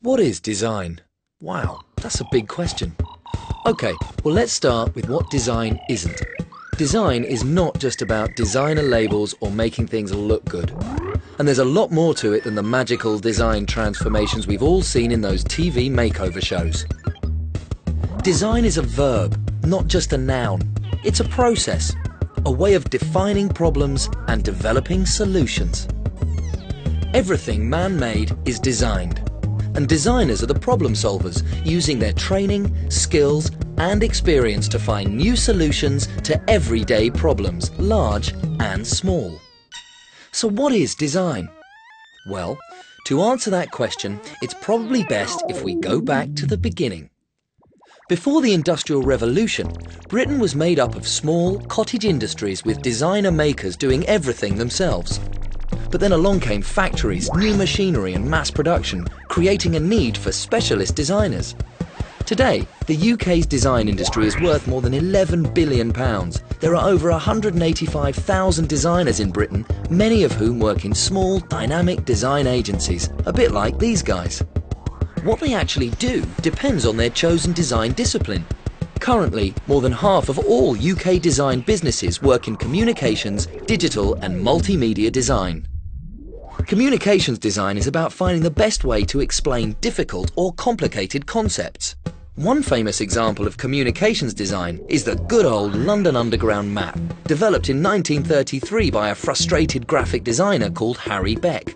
What is design? Wow, that's a big question. Okay, well let's start with what design isn't. Design is not just about designer labels or making things look good. And there's a lot more to it than the magical design transformations we've all seen in those TV makeover shows. Design is a verb, not just a noun. It's a process, a way of defining problems and developing solutions. Everything man-made is designed. And designers are the problem solvers, using their training, skills and experience to find new solutions to everyday problems, large and small. So what is design? Well, to answer that question, it's probably best if we go back to the beginning. Before the Industrial Revolution, Britain was made up of small, cottage industries with designer makers doing everything themselves. But then along came factories, new machinery and mass production, creating a need for specialist designers. Today, the UK's design industry is worth more than £11 billion. There are over 185,000 designers in Britain, many of whom work in small, dynamic design agencies, a bit like these guys. What they actually do depends on their chosen design discipline. Currently, more than half of all UK design businesses work in communications, digital and multimedia design. Communications design is about finding the best way to explain difficult or complicated concepts. One famous example of communications design is the good old London Underground map, developed in 1933 by a frustrated graphic designer called Harry Beck.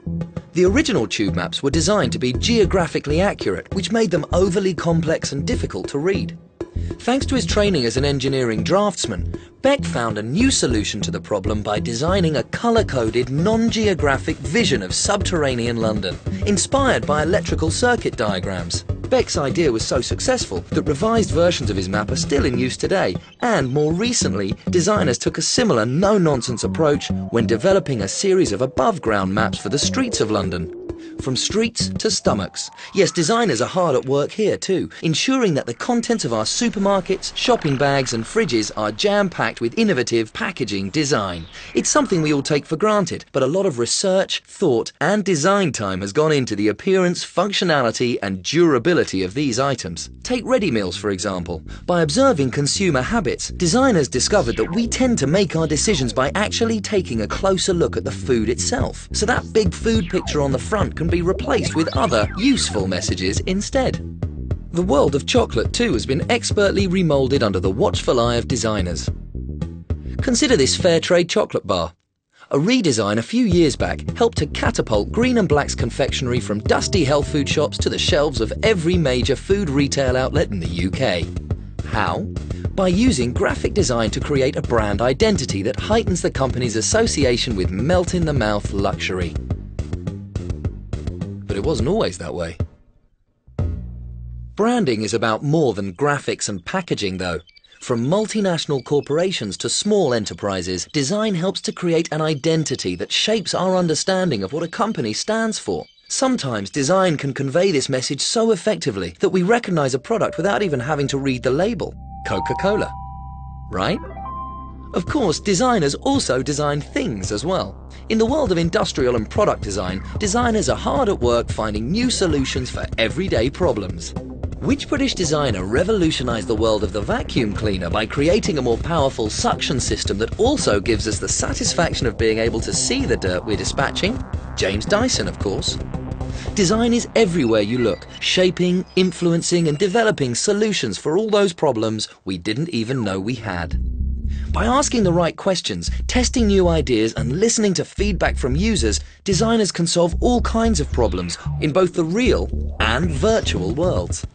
The original tube maps were designed to be geographically accurate, which made them overly complex and difficult to read. Thanks to his training as an engineering draftsman, Beck found a new solution to the problem by designing a colour-coded, non-geographic vision of subterranean London, inspired by electrical circuit diagrams. Beck's idea was so successful that revised versions of his map are still in use today, and more recently, designers took a similar no-nonsense approach when developing a series of above-ground maps for the streets of London. From streets to stomachs. Yes, designers are hard at work here too, ensuring that the contents of our supermarkets, shopping bags and fridges are jam-packed with innovative packaging design. It's something we all take for granted, but a lot of research, thought and design time has gone into the appearance, functionality and durability of these items. Take ready meals for example. By observing consumer habits, designers discovered that we tend to make our decisions by actually taking a closer look at the food itself. So that big food picture on the front can be replaced with other useful messages instead. The world of chocolate too has been expertly remoulded under the watchful eye of designers. Consider this fair trade chocolate bar. A redesign a few years back helped to catapult Green and Black's confectionery from dusty health food shops to the shelves of every major food retail outlet in the UK. How? By using graphic design to create a brand identity that heightens the company's association with melt-in-the-mouth luxury. But it wasn't always that way. Branding is about more than graphics and packaging though. From multinational corporations to small enterprises, design helps to create an identity that shapes our understanding of what a company stands for. Sometimes design can convey this message so effectively that we recognize a product without even having to read the label. Coca-Cola, right? Of course, designers also design things as well. In the world of industrial and product design, designers are hard at work finding new solutions for everyday problems. Which British designer revolutionized the world of the vacuum cleaner by creating a more powerful suction system that also gives us the satisfaction of being able to see the dirt we're dispatching? James Dyson, of course. Design is everywhere you look, shaping, influencing and developing solutions for all those problems we didn't even know we had. By asking the right questions, testing new ideas and listening to feedback from users, designers can solve all kinds of problems in both the real and virtual worlds.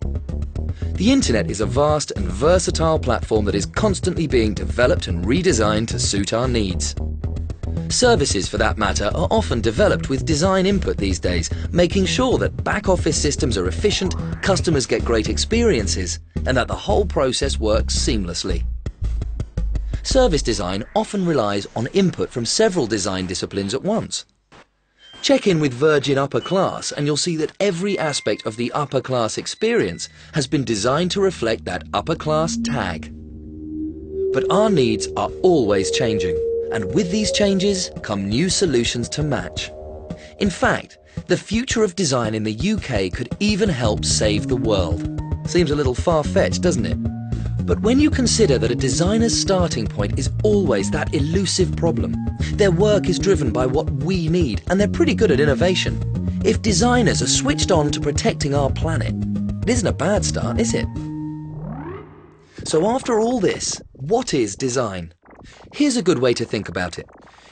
The internet is a vast and versatile platform that is constantly being developed and redesigned to suit our needs. Services, for that matter, are often developed with design input these days, making sure that back-office systems are efficient, customers get great experiences, and that the whole process works seamlessly. Service design often relies on input from several design disciplines at once. Check in with Virgin Upper Class and you'll see that every aspect of the upper class experience has been designed to reflect that upper class tag. But our needs are always changing, and with these changes come new solutions to match. In fact, The future of design in the UK could even help save the world. Seems a little far-fetched, doesn't it? But when you consider that a designer's starting point is always that elusive problem, their work is driven by what we need, and they're pretty good at innovation. If designers are switched on to protecting our planet, it isn't a bad start, is it? So after all this, what is design? Here's a good way to think about it.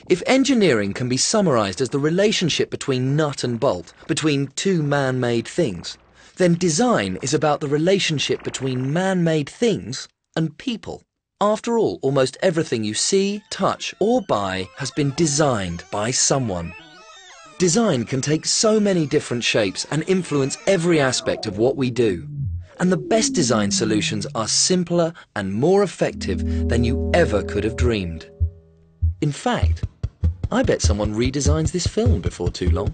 If engineering can be summarized as the relationship between nut and bolt, between two man-made things, then design is about the relationship between man-made things and people. After all, almost everything you see, touch, or buy has been designed by someone. Design can take so many different shapes and influence every aspect of what we do. And the best design solutions are simpler and more effective than you ever could have dreamed. In fact, I bet someone redesigns this film before too long.